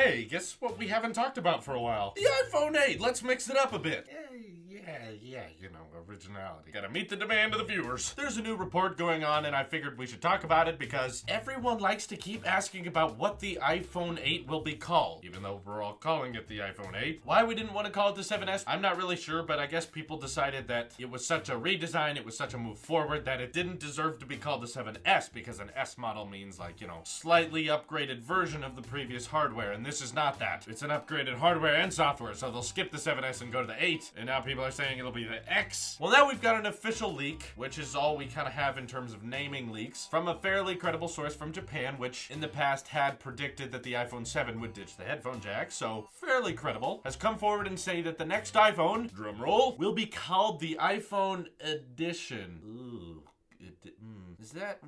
Hey, guess what we haven't talked about for a while? The iPhone 8. Let's mix it up a bit. Yeah, originality. Gotta meet the demand of the viewers. There's a new report going on, and I figured we should talk about it because everyone likes to keep asking about what the iPhone 8 will be called, even though we're all calling it the iPhone 8. Why we didn't want to call it the 7S, I'm not really sure, but I guess people decided that it was such a redesign, it was such a move forward, that it didn't deserve to be called the 7S, because an S model means, like, you know, slightly upgraded version of the previous hardware, and this is not that. It's an upgraded hardware and software, so they'll skip the 7S and go to the 8, and now people are saying it'll be the X. Well, now we've got an official leak, which is all we kind of have in terms of naming leaks, from a fairly credible source from Japan, which in the past had predicted that the iPhone 7 would ditch the headphone jack, so fairly credible, has come forward and say that the next iPhone, drumroll, will be called the iPhone Edition. Ooh. Is that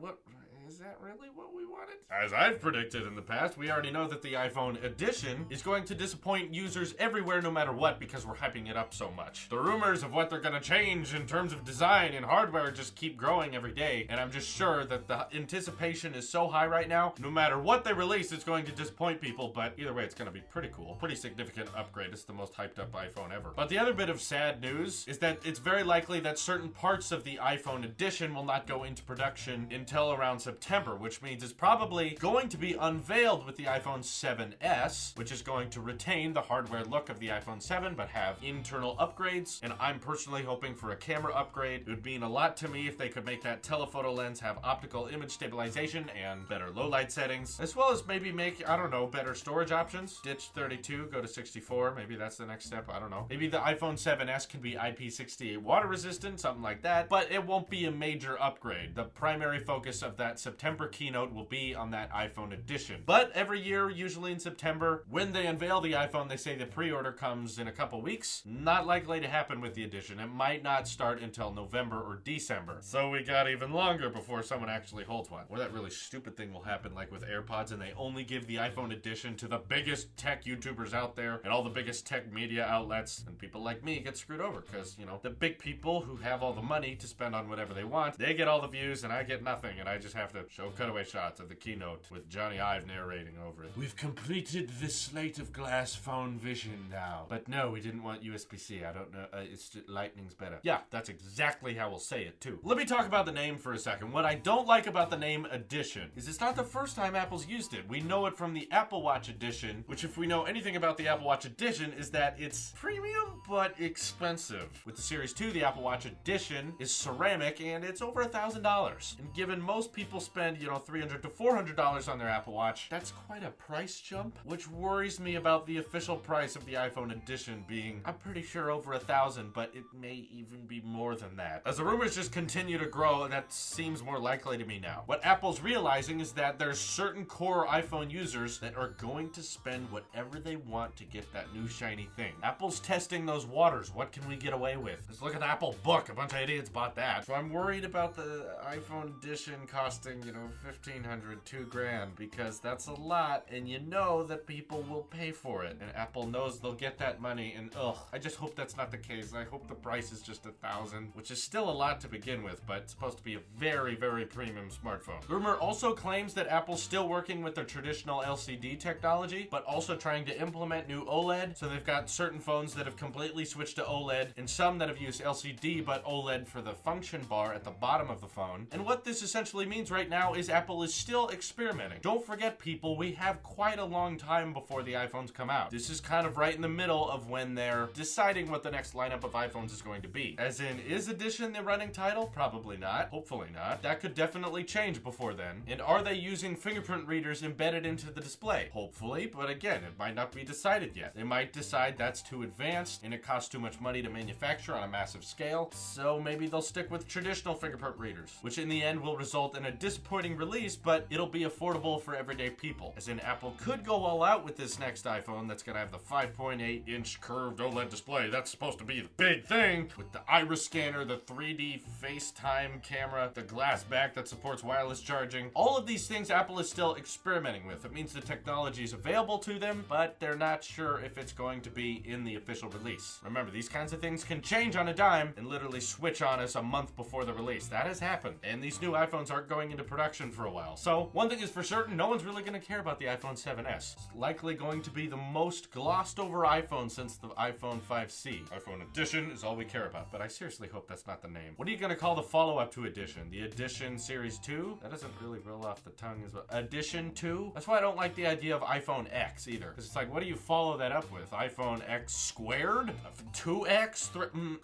really what we wanted? As I've predicted in the past, we already know that the iPhone Edition is going to disappoint users everywhere no matter what because we're hyping it up so much. The rumors of what they're going to change in terms of design and hardware just keep growing every day, and I'm just sure that the anticipation is so high right now, no matter what they release, it's going to disappoint people, but either way, it's going to be pretty cool. Pretty significant upgrade. It's the most hyped up iPhone ever. But the other bit of sad news is that it's very likely that certain parts of the iPhone Edition will not go into production until around September, which means it's probably going to be unveiled with the iPhone 7S, which is going to retain the hardware look of the iPhone 7, but have internal upgrades. And I'm personally hoping for a camera upgrade. It would mean a lot to me if they could make that telephoto lens have optical image stabilization and better low light settings, as well as maybe make, I don't know, better storage options. Ditch 32, go to 64. Maybe that's the next step. I don't know. Maybe the iPhone 7S can be IP68 water resistant, something like that, but it won't be a major upgrade. The primary focus of that September keynote will be on that iPhone Edition. But every year, usually in September, when they unveil the iPhone, they say the pre-order comes in a couple weeks. Not likely to happen with the Edition. It might not start until November or December. So we got even longer before someone actually holds one. Or that really stupid thing will happen like with AirPods, and they only give the iPhone Edition to the biggest tech YouTubers out there and all the biggest tech media outlets, and people like me get screwed over because, you know, the big people who have all the money to spend on whatever they want, they get all the views and I get nothing, and I just have to show cutaway shots of the keynote with Johnny Ive narrating over it. We've completed the slate of glass phone vision now. But no, we didn't want USB-C. I don't know. It's just, Lightning's better. Yeah, that's exactly how we'll say it too. Let me talk about the name for a second. What I don't like about the name Edition is it's not the first time Apple's used it. We know it from the Apple Watch Edition, which, if we know anything about the Apple Watch Edition, is that it's premium but expensive. With the Series 2, the Apple Watch Edition is ceramic and it's over $1,000. And given most people spend, you know, $300 to $400 on their Apple Watch, that's quite a price jump, which worries me about the official price of the iPhone Edition being, I'm pretty sure, over $1,000, but it may even be more than that. As the rumors just continue to grow, that seems more likely to me now. What Apple's realizing is that there's certain core iPhone users that are going to spend whatever they want to get that new shiny thing. Apple's testing those waters. What can we get away with? Just look at the Apple Book. A bunch of idiots bought that. So I'm worried about the iPhone Edition costing, you know, $1,500, $2,000, because that's a lot, and you know that people will pay for it, and Apple knows they'll get that money, and I just hope that's not the case. I hope the price is just $1,000, which is still a lot to begin with, but it's supposed to be a very, very premium smartphone. Rumor also claims that Apple's still working with their traditional LCD technology, but also trying to implement new OLED, so they've got certain phones that have completely switched to OLED, and some that have used LCD, but OLED for the function bar at the bottom of the phone. And what this essentially means right now is Apple is still experimenting. Don't forget, people, we have quite a long time before the iPhones come out. This is kind of right in the middle of when they're deciding what the next lineup of iPhones is going to be. As in, is Edition the running title? Probably not. Hopefully not. That could definitely change before then. And are they using fingerprint readers embedded into the display? Hopefully, but again, it might not be decided yet. They might decide that's too advanced and it costs too much money to manufacture on a massive scale, so maybe they'll stick with traditional fingerprint readers, which in the end will result in a disappointing release, but it'll be affordable for everyday people. As in, Apple could go all out with this next iPhone that's gonna have the 5.8-inch curved OLED display. That's supposed to be the big thing, with the iris scanner, the 3D FaceTime camera, the glass back that supports wireless charging. All of these things Apple is still experimenting with. It means the technology is available to them, but they're not sure if it's going to be in the official release. Remember, these kinds of things can change on a dime and literally switch on us a month before the release. That has happened. And these new iPhones aren't going into into production for a while. So one thing is for certain, no one's really going to care about the iPhone 7s. It's likely going to be the most glossed over iPhone since the iPhone 5C. iPhone Edition is all we care about, but I seriously hope that's not the name. What are you going to call the follow-up to Edition? The Edition Series 2? That doesn't really roll off the tongue as well. Edition 2? That's why I don't like the idea of iPhone X either. Because it's like, what do you follow that up with? iPhone X squared? 2X?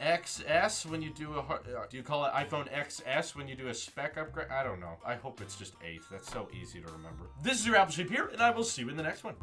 XS when you do do you call it iPhone XS when you do a spec upgrade? I don't know. I hope it's just 8. That's so easy to remember. This is your Apple Sheep here, and I will see you in the next one.